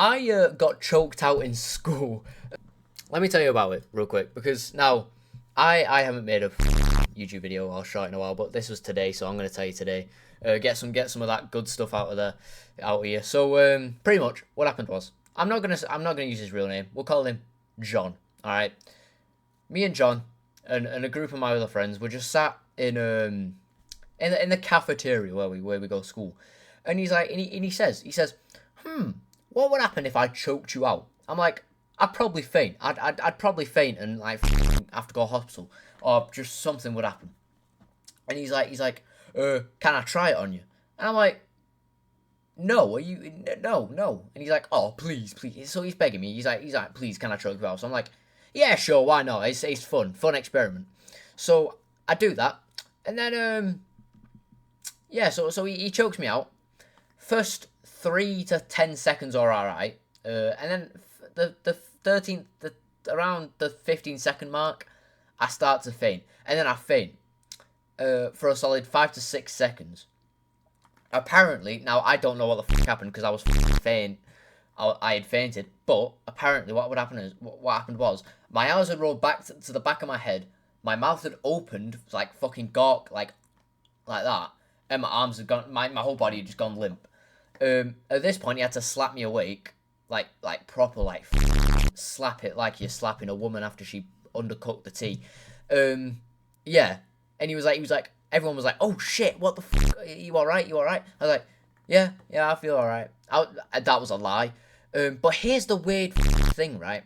I got choked out in school. Let me tell you about it real quick, because now I haven't made a YouTube video or short in a while, but this was today, so I'm gonna tell you today. Get some of that good stuff out of here. So pretty much what happened was, I'm not gonna use his real name. We'll call him John. All right. Me and John and a group of my other friends were just sat in the cafeteria where we go to school, and he's like, and he says, what would happen if I choked you out? I'm like, I'd probably faint. I'd probably faint and like have to go to hospital, or just something would happen. And he's like, can I try it on you? And I'm like, no, no. And he's like, oh, please. So he's begging me. He's like, please, can I choke you out? So I'm like, yeah, sure, why not? It's fun experiment. So I do that, and then yeah, so he chokes me out. First 3 to 10 seconds are alright, and then around the 15-second mark, I start to faint, and then I faint for a solid 5 to 6 seconds. Apparently, now I don't know what the fuck happened because I was faint. I had fainted, but apparently what happened was my eyes had rolled back to the back of my head, my mouth had opened like fucking gawk, like that, and my arms had gone, my whole body had just gone limp. At this point, he had to slap me awake, like proper, like slap it like you're slapping a woman after she undercooked the tea. Yeah, and he was like, everyone was like, oh shit, what the fuck? Are you alright? I was like, yeah, I feel alright. That was a lie. But here's the weird thing, right?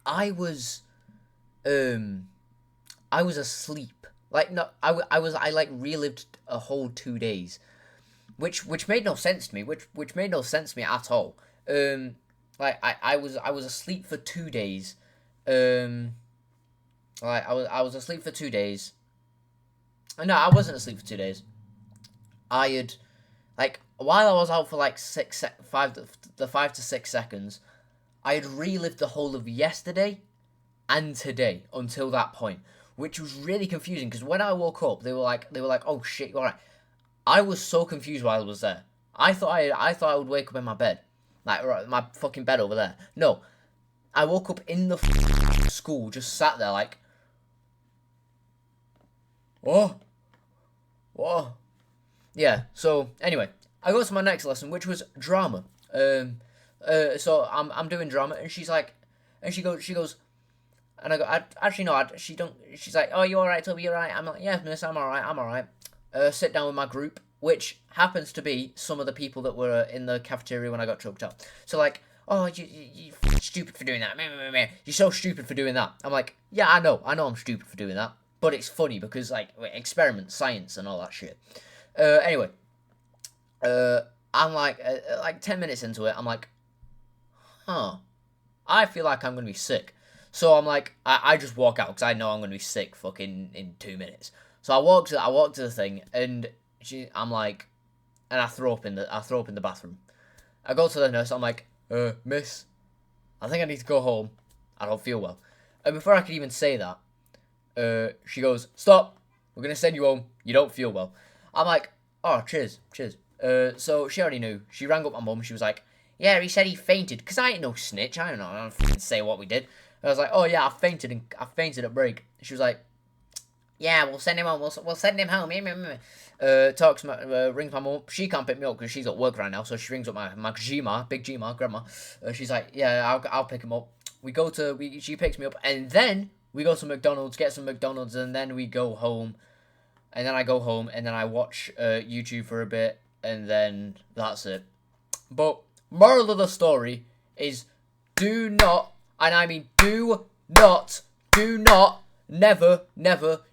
I was asleep. Like, no, I like relived a whole 2 days, which made no sense to me. Which made no sense to me at all. Like I was asleep for 2 days. Like I was asleep for 2 days. No, I wasn't asleep for 2 days. I had, like, while I was out for like 5 to 6 seconds, I had relived the whole of yesterday and today until that point, which was really confusing because when I woke up, they were like, oh shit, you alright? I was so confused while I was there. I thought I would wake up in my bed, like my fucking bed over there. No, I woke up in the school, just sat there like, whoa. Yeah. So anyway, I go to my next lesson, which was drama. So I'm doing drama, and she's like, and she goes, and I go, actually no, she don't. She's like, oh, you alright, Toby? You alright? I'm like, yeah, miss, I'm alright. Sit down with my group, which happens to be some of the people that were in the cafeteria when I got choked up. So like, oh, you stupid for doing that. You're so stupid for doing that. I'm like, yeah, I know I'm stupid for doing that, but it's funny because like experiment, science, and all that shit. Anyway, I'm like 10 minutes into it, I'm like, I feel like I'm gonna be sick. So I'm like, I just walk out because I know I'm gonna be sick fucking in 2 minutes. So I walk to the thing, and I'm like, and I throw up in the bathroom. I go to the nurse. I'm like, miss, I think I need to go home. I don't feel well. And before I could even say that, she goes, stop. We're gonna send you home. You don't feel well. I'm like, oh, cheers. So she already knew. She rang up my mum. She was like, yeah, he said he fainted. Because I ain't no snitch. I don't fucking say what we did. I was like, oh, yeah, I fainted at break. She was like, yeah, we'll send him home. We'll send him home. Rings my mum. She can't pick me up because she's at work right now. So she rings up my big Gma, grandma. She's like, yeah, I'll pick him up. She picks me up. And then we go to McDonald's, get some McDonald's. And then we go home. And then I go home, and then I watch YouTube for a bit, and then that's it. But moral of the story is, do not, and I mean do not, never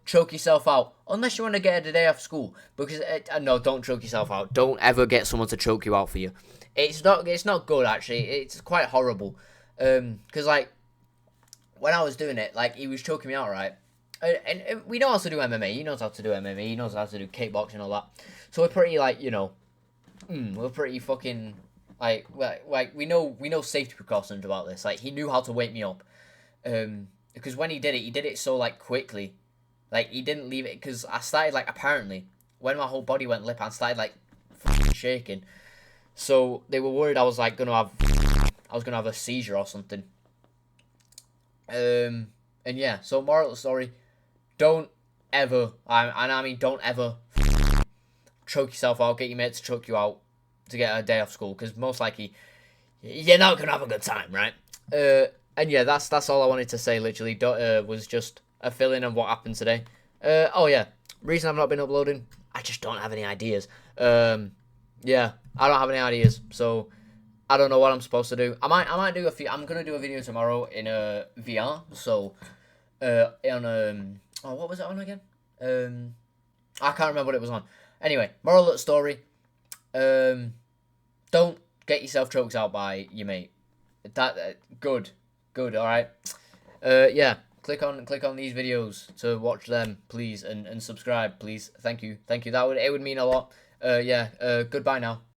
choke yourself out. Unless you want to get a day off school. Because, no, don't choke yourself out. Don't ever get someone to choke you out for you. It's not good, actually. It's quite horrible. Because, like, when I was doing it, like, he was choking me out, right? And we know how to do MMA. He knows how to do MMA. He knows how to do kickboxing and all that. So we're pretty, like, you know, we're pretty fucking, like we know safety precautions about this. Like, he knew how to wake me up. Because when he did it so, like, quickly. Like, he didn't leave it, because I started, like, apparently, when my whole body went limp, I started, like, fucking shaking. So they were worried I was, like, going to have I was gonna have a seizure or something. And yeah, so moral of the story: don't ever, I mean, don't ever choke yourself out. Get your mate to choke you out to get a day off school, because most likely you're not gonna have a good time, right? And yeah, that's all I wanted to say. Literally, was just a fill-in of what happened today. Oh yeah, reason I've not been uploading, I just don't have any ideas. Yeah, I don't have any ideas, so I don't know what I'm supposed to do. I might do a few. I'm gonna do a video tomorrow in a VR. So, on oh, what was it on again? I can't remember what it was on. Anyway, moral of the story: don't get yourself choked out by your mate. That good. All right. Yeah. Click on these videos to watch them, please, and subscribe, please. Thank you. It would mean a lot. Yeah. Goodbye now.